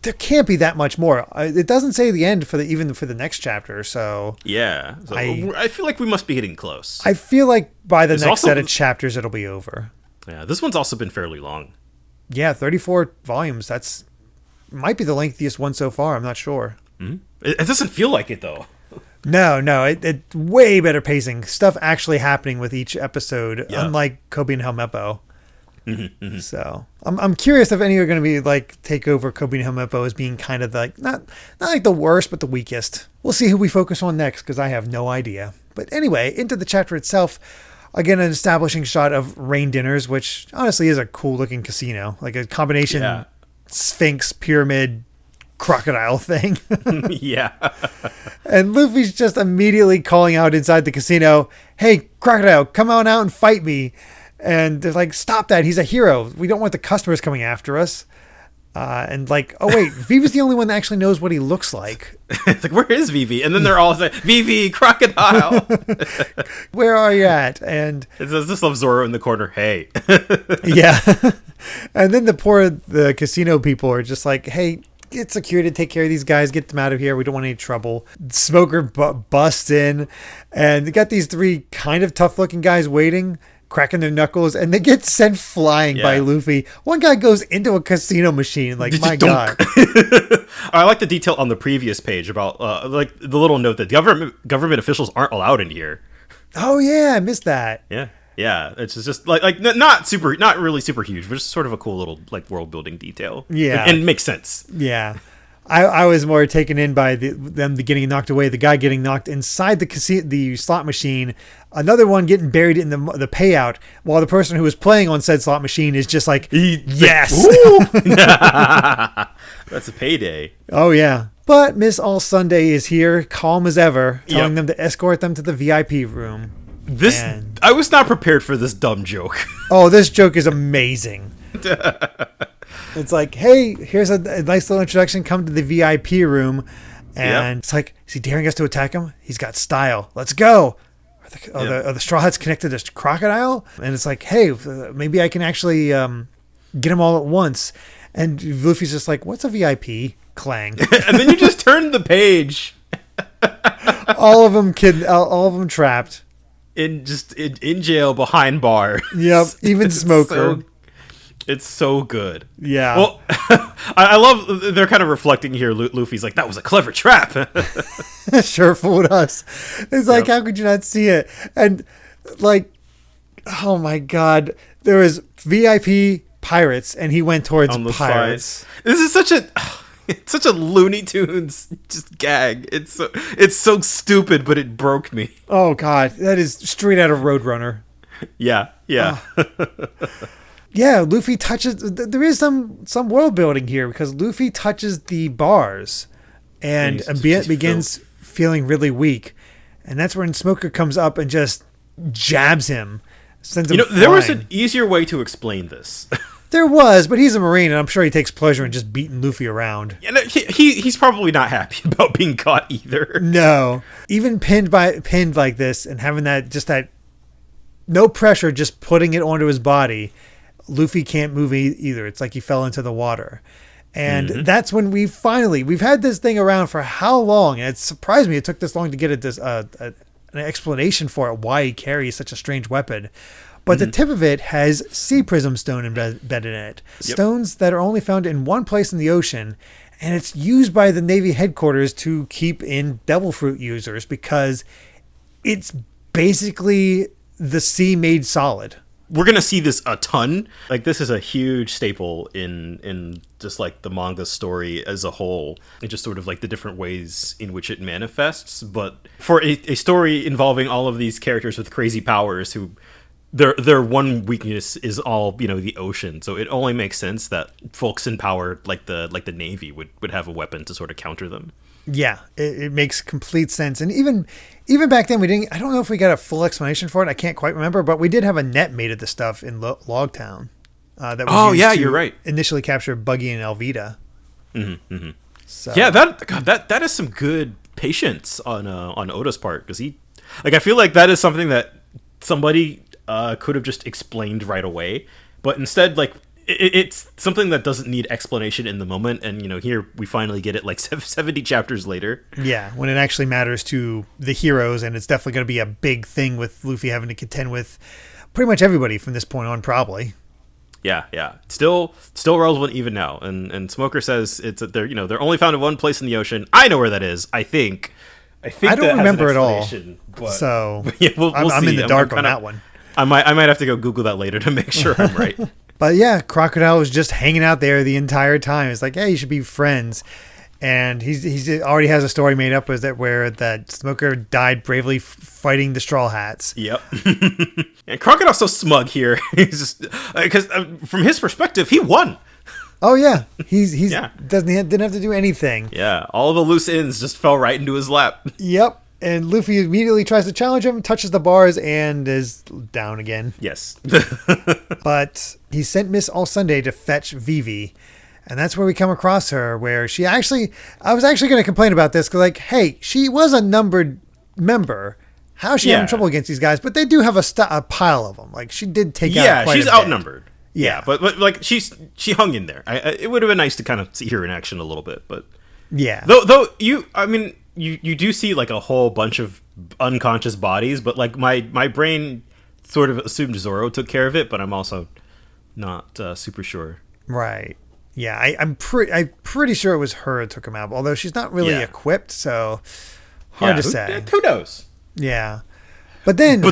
there can't be that much more. It doesn't say the end even for the next chapter, so... Yeah. So I feel like we must be getting close. I feel like by the next set of chapters, it'll be over. Yeah, this one's also been fairly long. Yeah, 34 volumes. Might be the lengthiest one so far. I'm not sure. It doesn't feel like it, though. No. It way better pacing. Stuff actually happening with each episode, unlike Kobe and Helmeppo. So I'm curious if any are going to be like take over Kobe and Helmeppo as being kind of like not like the worst, but the weakest. We'll see who we focus on next because I have no idea. But anyway, into the chapter itself. Again, an establishing shot of Rain Dinners, which honestly is a cool looking casino, like a combination Sphinx, pyramid, crocodile thing. Yeah. And Luffy's just immediately calling out inside the casino, "Hey, Crocodile, come on out and fight me." And they're like, "Stop that. He's a hero. We don't want the customers coming after us." And like, oh wait, Vivi's the only one that actually knows what he looks like. It's like, where is Vivi? And then they're all saying, Vivi, Crocodile. Where are you at? And it's just love Zoro in the corner. Hey. Yeah. And then the casino people are just like, hey, get security to take care of these guys. Get them out of here. We don't want any trouble. Smoker busts in and they got these three kind of tough looking guys waiting, cracking their knuckles, and they get sent flying by Luffy. One guy goes into a casino machine. Like, my God. I like the detail on the previous page about like the little note that government officials aren't allowed in here. Oh yeah, I missed that. Yeah. It's just like not really super huge, but just sort of a cool little like world building detail. Yeah, and it makes sense. Yeah. I was more taken in by them getting knocked away, the guy getting knocked inside the slot machine, another one getting buried in the payout, while the person who was playing on said slot machine is just like, yes! That's a payday. Oh, yeah. But Miss All Sunday is here, calm as ever, telling them to escort them to the VIP room. I was not prepared for this dumb joke. Oh, this joke is amazing. It's like, hey, here's a nice little introduction. Come to the VIP room. And it's like, is he daring us to attack him? He's got style. Let's go. Are the Straw Hats connected to Crocodile? And it's like, hey, maybe I can actually get them all at once. And Luffy's just like, what's a VIP? Clang. And then you just turn the page. all of them trapped. In jail behind bar. Yep, even Smoker. It's so good. Yeah. Well, I love they're kind of reflecting here. Luffy's like, that was a clever trap. Sure fooled us. It's like, how could you not see it? And like, oh my God, there was VIP pirates, and he went towards pirates. Side. This is such a Looney Tunes just gag. It's so stupid, but it broke me. Oh God, that is straight out of Roadrunner. Yeah. Yeah, Luffy touches... There is some world building here because Luffy touches the bars and begins feeling really weak. And that's when Smoker comes up and just jabs him. Sends him flying. There was an easier way to explain this. There was, but he's a Marine, and I'm sure he takes pleasure in just beating Luffy around. Yeah, he's probably not happy about being caught either. No. Even pinned like this and having that no pressure, just putting it onto his body, Luffy can't move either. It's like he fell into the water. And that's when we've had this thing around for how long? And it surprised me it took this long to get an explanation for it, why he carries such a strange weapon. But the tip of it has sea prism stone embedded in it. Yep. Stones that are only found in one place in the ocean. And it's used by the Navy headquarters to keep in devil fruit users because it's basically the sea made solid. We're going to see this a ton. Like, this is a huge staple in just like the manga story as a whole, and just sort of like the different ways in which it manifests. But for a story involving all of these characters with crazy powers who their one weakness is all, the ocean. So it only makes sense that folks in power like the Navy would have a weapon to sort of counter them. Yeah, it makes complete sense. And even back then, I don't know if we got a full explanation for it. I can't quite remember, but we did have a net made of the stuff in Logtown. That was used to you're right. Initially capture Buggy and Elvita. So. Yeah, that is some good patience on Oda's part, because I feel like that is something that somebody could have just explained right away, but instead, like, it's something that doesn't need explanation in the moment, and here we finally get it like 70 chapters later. Yeah, when it actually matters to the heroes, and it's definitely going to be a big thing with Luffy having to contend with pretty much everybody from this point on, probably. Yeah. Still relevant even now. And Smoker says it's that they're only found in one place in the ocean. I know where that is. I think I don't remember it all. But, so yeah, we'll I'm in the dark on that one. I might have to go Google that later to make sure I'm right. But yeah, Crocodile was just hanging out there the entire time. It's like, hey, you should be friends. And he's already has a story made up where that Smoker died bravely fighting the Straw Hats. Yep. And Crocodile's so smug here. He's just because from his perspective, he won. Oh yeah, didn't have to do anything. Yeah, all the loose ends just fell right into his lap. Yep. And Luffy immediately tries to challenge him, touches the bars, and is down again. Yes. But he sent Miss All Sunday to fetch Vivi. And that's where we come across her, where I was actually going to complain about this, because, like, hey, she was a numbered member. How is she having trouble against these guys? But they do have a pile of them. Like, she did take out quite she's a bit. outnumbered. Yeah, but like, she hung in there. It would have been nice to kind of see her in action a little bit, but... Yeah. Though you do see, like, a whole bunch of unconscious bodies, but, like, my brain sort of assumed Zoro took care of it, but I'm also not super sure. Right. Yeah, I'm pretty sure it was her that took him out, although she's not really equipped, so hard to say. Who knows? Yeah. But then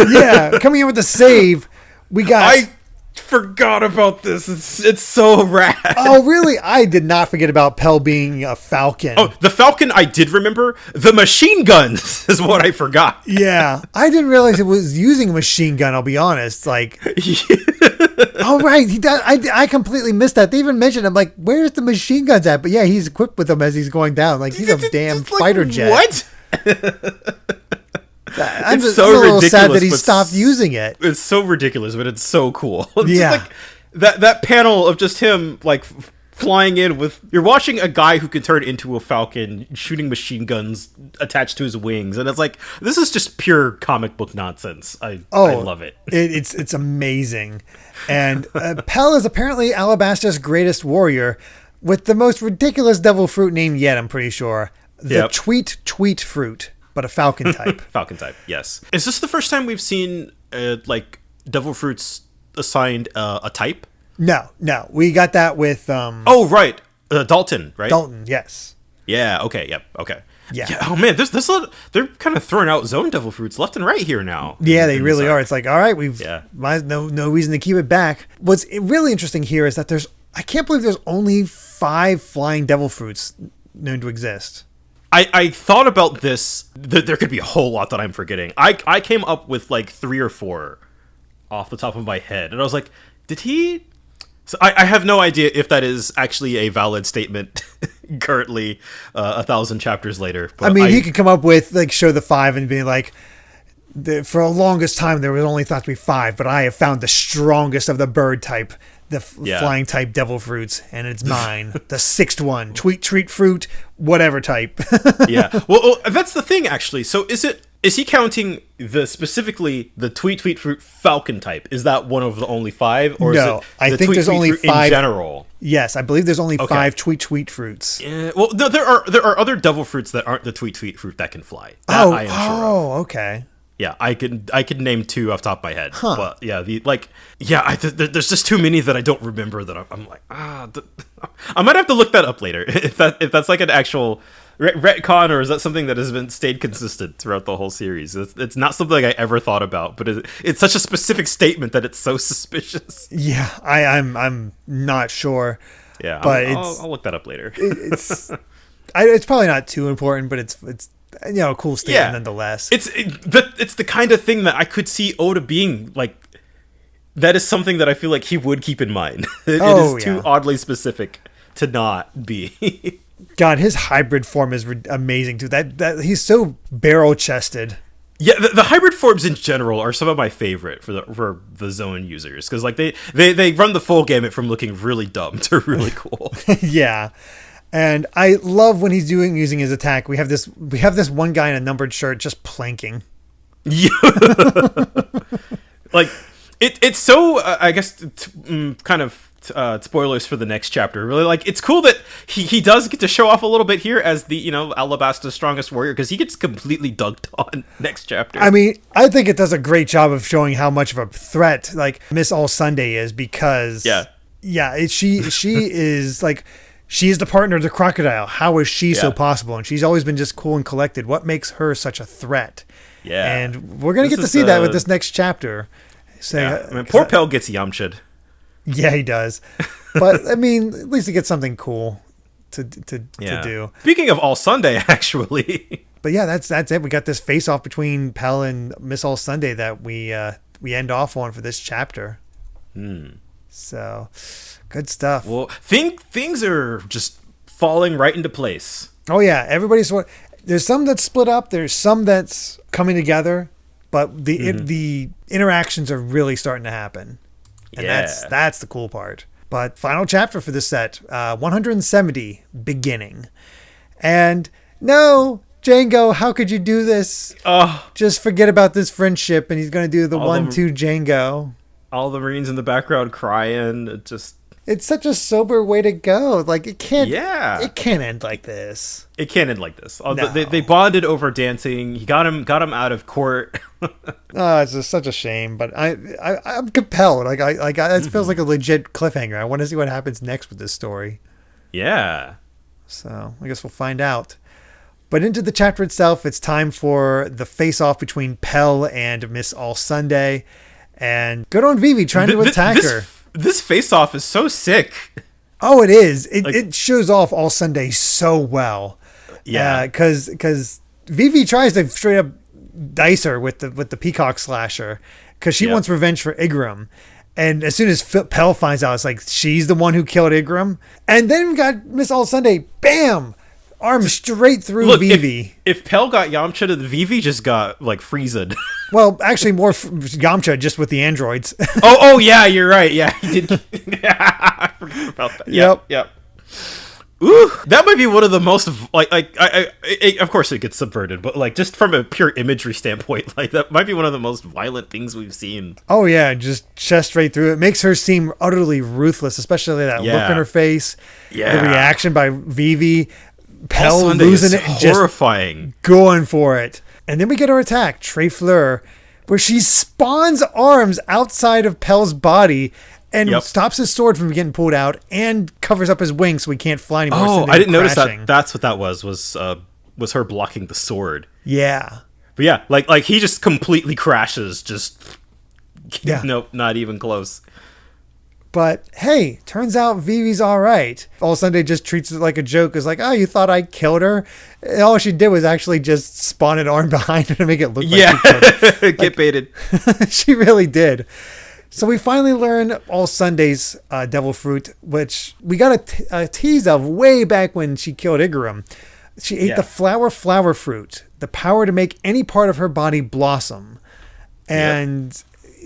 yeah, coming in with the save, we got... I forgot about this. It's so rad. Oh, really? I did not forget about Pell being a falcon. Oh, the falcon I did remember. The machine guns is what I forgot. Yeah. I didn't realize it was using a machine gun, I'll be honest. Like... Oh, right. He does. I completely missed that. They even mentioned, I'm like, where's the machine guns at? But yeah, he's equipped with them as he's going down. Like, he's a damn fighter jet. What? I'm a little sad that he stopped using it. It's so ridiculous, but it's so cool. It's just like that panel of just him, like, flying in with... You're watching a guy who can turn into a falcon, shooting machine guns attached to his wings, and it's like, this is just pure comic book nonsense. I love it. It's amazing. And Pell is apparently Alabasta's greatest warrior, with the most ridiculous devil fruit name yet, I'm pretty sure. The tweet fruit, but a falcon type. Falcon type, yes. Is this the first time we've seen, like, devil fruits assigned a type? No. We got that with... Oh, right. Dalton, right? Dalton, yes. Yeah, okay, yep, okay. Yeah. Oh, man, they're kind of throwing out zone devil fruits left and right here now. Yeah, they really are. It's like, all right, we've no reason to keep it back. What's really interesting here is that I can't believe there's only 5 flying devil fruits known to exist. I thought about this. There could be a whole lot that I'm forgetting. I came up with like 3 or 4 off the top of my head, and I was like, did he... So I have no idea if that is actually a valid statement currently 1,000 chapters later. But I mean, he could come up with, like, show the 5 and be like, for the longest time there was only thought to be 5, but I have found the strongest of the bird type. the flying type devil fruits, and it's mine. The 6th one, tweet treat fruit, whatever type. Yeah. Well, that's the thing, actually. So is he counting specifically the tweet fruit falcon type? Is that one of the only 5, or no? Is it I think there's only 5 in general. Yes, I believe there's only 5 tweet fruits. Yeah. Well, there are other devil fruits that aren't the tweet fruit that can fly. That I am sure of. Okay. Yeah, I could name 2 off the top of my head, but yeah, there's just too many that I don't remember that I'm like, I might have to look that up later if that's like an actual retcon, or is that something that has stayed consistent throughout the whole series? It's not something I ever thought about, but it's such a specific statement that it's so suspicious. Yeah, I'm not sure. Yeah, but I'll look that up later. It's probably not too important, but it's a cool statement nonetheless. It's the kind of thing that I could see Oda being like. That is something that I feel like he would keep in mind. It is too oddly specific to not be. God, his hybrid form is amazing too. That he's so barrel chested. Yeah, the hybrid forms in general are some of my favorite for the zone users, because like they run the full gamut from looking really dumb to really cool. Yeah. And I love when he's using his attack. We have this one guy in a numbered shirt just planking. Yeah. Like it's so I guess kind of spoilers for the next chapter. Really, like, it's cool that he does get to show off a little bit here as the Alabasta's strongest warrior, because he gets completely dunked on next chapter. I mean, I think it does a great job of showing how much of a threat like Miss All Sunday is, because she is like. She is the partner of the Crocodile. How is she so possible? And she's always been just cool and collected. What makes her such a threat? Yeah. And we're going to get to see that with this next chapter. So, I mean, poor Pell gets Yamcha'd. Yeah, he does. But, I mean, at least he gets something cool to do. Speaking of All Sunday, actually. But yeah, that's it. We got this face-off between Pell and Miss All Sunday that we end off on for this chapter. So... good stuff. Well, things are just falling right into place. Oh yeah, there's some that's split up. There's some that's coming together, but the interactions are really starting to happen, and that's the cool part. But final chapter for this set, 170, beginning, and no, Django, how could you do this? Just forget about this friendship, and he's going to do the 1-2 Django. All the Marines in the background crying, It's such a sober way to go. Like, it can't end like this. It can't end like this. No. They bonded over dancing. He got him out of court. It's just such a shame, but I'm compelled. It feels like a legit cliffhanger. I want to see what happens next with this story. Yeah. So I guess we'll find out. But into the chapter itself, it's time for the face-off between Pell and Miss All Sunday, and good on Vivi trying to attack her. This face-off is so sick. Oh, it is. It shows off All Sunday so well. Yeah. Because Vivi tries to straight up dice her with the peacock slasher, because she wants revenge for Igaram. And as soon as Pell finds out, it's like she's the one who killed Igaram. And then we got Miss All Sunday. Bam! Arm straight through Vivi. If Pell got Yamcha, the Vivi just got like Frieza'd. Well, actually, more Yamcha just with the androids. oh yeah, you're right. Yeah, he did. I forgot about that. Yep. Ooh, that might be one of the most of course it gets subverted, but like just from a pure imagery standpoint, like that might be one of the most violent things we've seen. Oh yeah, just chest right through it. Makes her seem utterly ruthless, especially that look on her face. Yeah, the reaction by Vivi. Pell losing it and horrifying. Just going for it. And then we get her attack, Tre Fleur, where she spawns arms outside of Pell's body and stops his sword from getting pulled out and covers up his wings so he can't fly anymore. Oh, I didn't notice that. That's what that was her blocking the sword. Yeah. But yeah, like he just completely crashes. Nope, not even close. But hey, turns out Vivi's all right. All Sunday just treats it like a joke. Is like, oh, you thought I killed her? And all she did was actually just spawn an arm behind her to make it look like she killed her. Get baited. She really did. So we finally learn All Sunday's Devil Fruit, which we got a tease of way back when she killed Igaram. She ate the flower fruit, the power to make any part of her body blossom and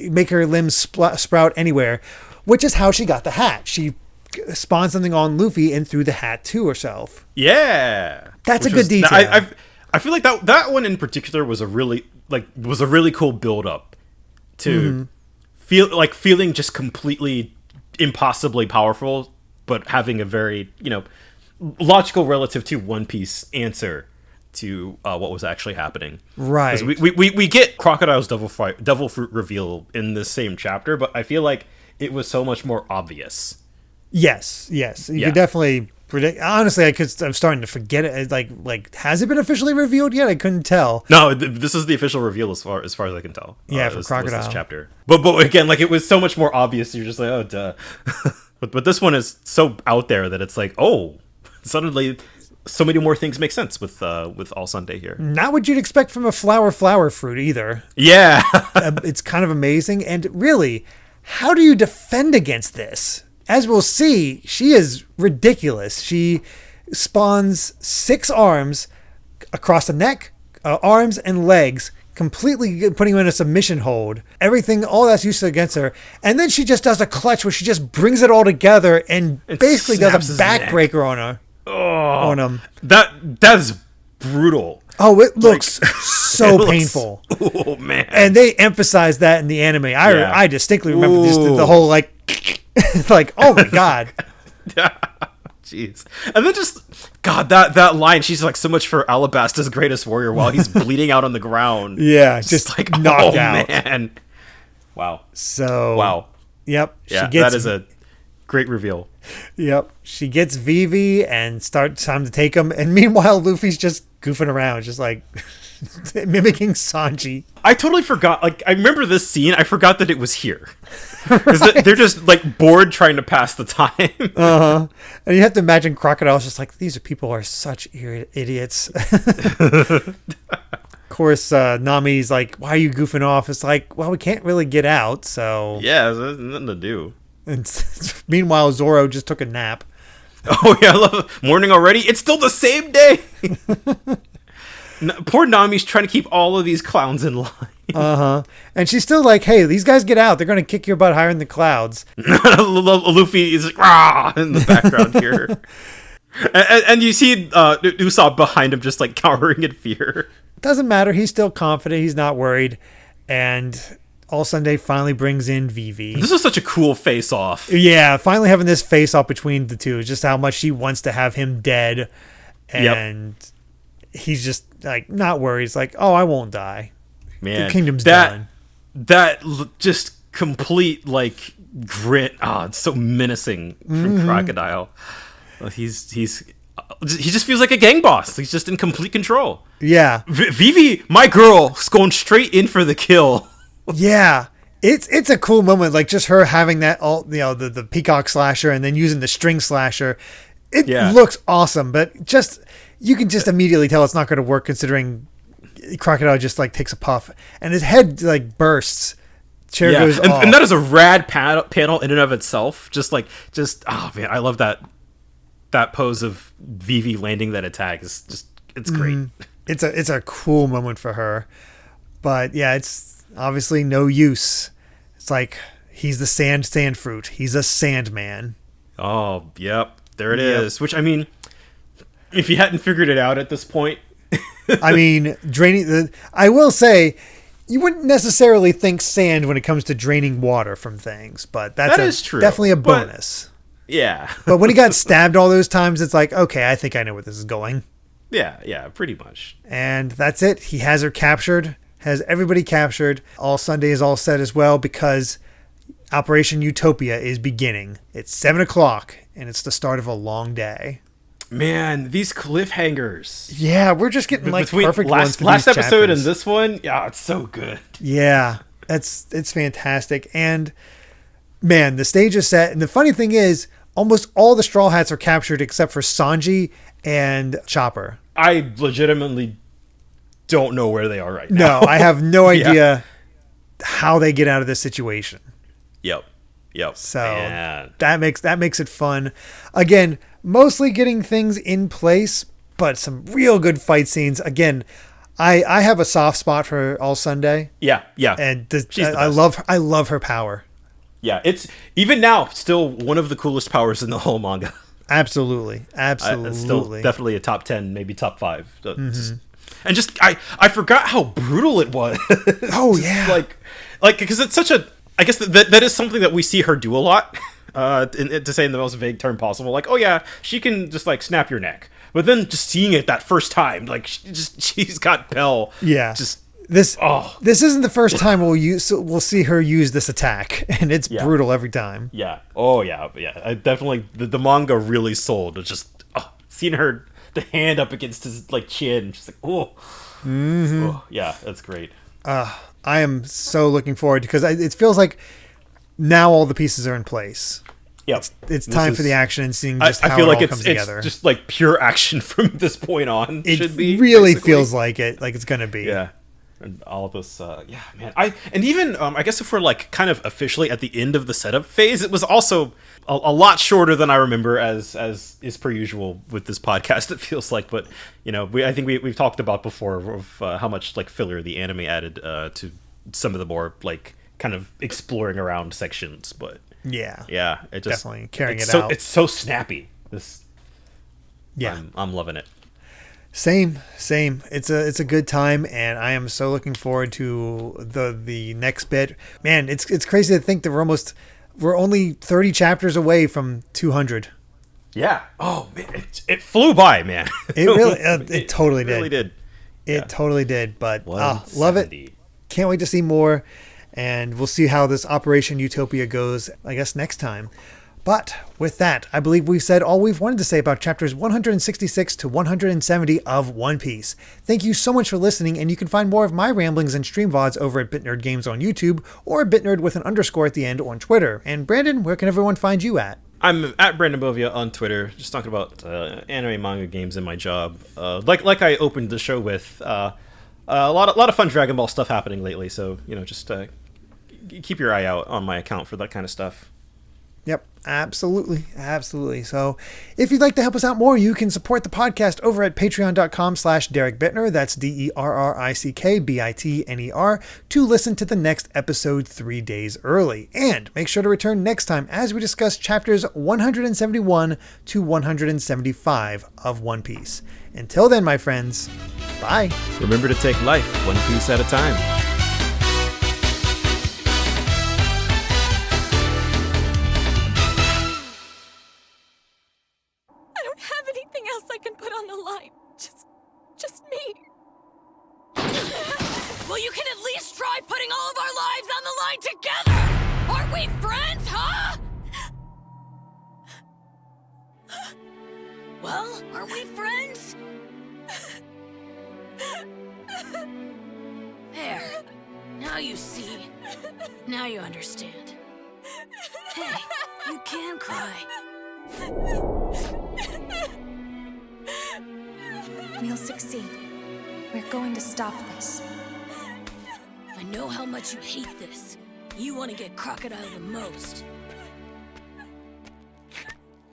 make her limbs sprout anywhere. which is how she got the hat. She spawned something on Luffy and threw the hat to herself. Yeah. That's a good detail. I feel like that one in particular was a really cool build up to feeling just completely impossibly powerful, but having a very, logical relative to One Piece answer to what was actually happening. Right. We get Crocodile's devil fruit reveal in this same chapter, but I feel like it was so much more obvious. Yes. You could definitely predict. Honestly, I'm starting to forget it. Like, has it been officially revealed yet? I couldn't tell. No, this is the official reveal as far as I can tell. Yeah, for Crocodile. This chapter. But again, like, it was so much more obvious. You're just like, oh, duh. but this one is so out there that it's like, oh, suddenly so many more things make sense with All Sunday here. Not what you'd expect from a flower fruit either. Yeah. It's kind of amazing. And really, how do you defend against this? As we'll see, she is ridiculous. She spawns 6 arms across the neck, arms, and legs, completely putting her in a submission hold. Everything, all that's used against her. And then she just does a clutch where she just brings it all together and basically does a backbreaker on her. Oh, on him. That is brutal. Oh, it looks so painful. Oh, man. And they emphasize that in the anime. I distinctly remember just the whole, like, like, oh my God. Jeez. And then just, God, that line, she's like, so much for Alabasta's greatest warrior while he's bleeding out on the ground. Yeah, just like knocked out. Man. Wow. So. Wow. Yep. Yeah, that is a great reveal. Yep. She gets Vivi and starts time to take him. And meanwhile, Luffy's just goofing around, just like mimicking Sanji. I totally forgot. Like, I remember this scene. I forgot that it was here. Because they're just like bored trying to pass the time. And you have to imagine Crocodile's just like, these people are such idiots. Of course, Nami's like, why are you goofing off? It's like, well, we can't really get out, so. Yeah, there's nothing to do. And meanwhile, Zoro just took a nap. Oh, yeah, I love it. Morning already? It's still the same day. Poor Nami's trying to keep all of these clowns in line. And she's still like, hey, these guys get out. They're going to kick your butt higher in the clouds. Luffy is like, rah, in the background here. and you see Usopp behind him just like cowering in fear. Doesn't matter. He's still confident. He's not worried. And All Sunday finally brings in Vivi. This is such a cool face-off. Yeah, finally having this face-off between the two. Just how much she wants to have him dead. And he's just like not worried. He's like, oh, I won't die. Man, the kingdom's done. That just complete like grit. Oh, it's so menacing from Crocodile. He just feels like a gang boss. He's just in complete control. Yeah. Vivi, my girl, is going straight in for the kill. Yeah. It's a cool moment. Like just her having that the peacock slasher and then using the string slasher. It looks awesome, but just you can just immediately tell it's not going to work considering Crocodile just like takes a puff and his head like bursts. Chair goes off. And that is a rad panel in and of itself. Oh man, I love that pose of Vivi landing that attack. It's great. It's a cool moment for her, but yeah, it's obviously no use. It's like he's the sand fruit. He's a sandman. Oh, yep. There it is. Which, I mean, if you hadn't figured it out at this point. I mean, I will say, you wouldn't necessarily think sand when it comes to draining water from things, but that is true. Definitely a bonus. Yeah. But when he got stabbed all those times, it's like, okay, I think I know where this is going. Yeah, pretty much. And that's it. He has her captured, has everybody captured. All Sunday is all set as well because Operation Utopia is beginning. It's 7:00 and it's the start of a long day. Man, these cliffhangers. Yeah, we're just getting like perfect ones for last these episode chapters. and this one. Yeah, it's so good. Yeah, it's fantastic. And man, the stage is set. And the funny thing is, almost all the Straw Hats are captured except for Sanji and Chopper. I legitimately don't know where they are right now. No, I have no idea how they get out of this situation. Yep. So man. that makes it fun. Again, mostly getting things in place, but some real good fight scenes. Again, I have a soft spot for All Sunday. Yeah. And I love her power. Yeah, it's even now still one of the coolest powers in the whole manga. Absolutely. It's still definitely a top 10, maybe top 5. So I forgot how brutal it was. Oh yeah. Like because it's such a, I guess that is something that we see her do a lot. To say in the most vague term possible, like, oh yeah, she can just like snap your neck. But then just seeing it that first time, like she's got Pell. Yeah. This isn't the first time we'll see her use this attack, and it's brutal every time. Yeah. Oh yeah. Yeah. I definitely the manga really sold. It's just seeing her, the hand up against his like chin, just like oh yeah, that's great. I am so looking forward because it feels like now all the pieces are in place. Yeah, it's time for the action and seeing just how it comes together. It's just like pure action from this point on. It should be really feels like it's gonna be. Yeah, and all of this. Yeah, man. I guess if we're like kind of officially at the end of the setup phase, it was also a lot shorter than I remember, as is per usual with this podcast. It feels like, but I think we've talked about before of how much like filler the anime added to some of the more like kind of exploring around sections, but. Yeah, it just definitely carrying it out. out. It's so snappy. Yeah, I'm loving it. Same. It's a good time, and I am so looking forward to the next bit. Man, it's crazy to think that we're only 30 chapters away from 200. Yeah. Oh man, it flew by, man. It really, it totally did. Really did. It totally did. But love it. Can't wait to see more. And we'll see how this Operation Utopia goes, I guess, next time. But with that, I believe we've said all we've wanted to say about chapters 166 to 170 of One Piece. Thank you so much for listening, and you can find more of my ramblings and stream VODs over at BitNerd Games on YouTube, or BitNerd with an underscore at the end on Twitter. And Brandon, where can everyone find you at? I'm at Brandon Bovia on Twitter, just talking about anime, manga, games, and my job. Like I opened the show with, a lot of fun Dragon Ball stuff happening lately, so, just... keep your eye out on my account for that kind of stuff. Yep, absolutely. So if you'd like to help us out more, you can support the podcast over at patreon.com/Derek Bittner. That's DERRICKBITNER to listen to the next episode 3 days early. And make sure to return next time as we discuss chapters 171 to 175 of One Piece. Until then, my friends, bye. Remember to take life one piece at a time. Well, you can at least try putting all of our lives on the line together! Aren't we friends, huh? Well, aren't we friends? There. Now you see. Now you understand. Hey, you can cry. We'll succeed. We're going to stop this. I know how much you hate this. You want to get Crocodile the most.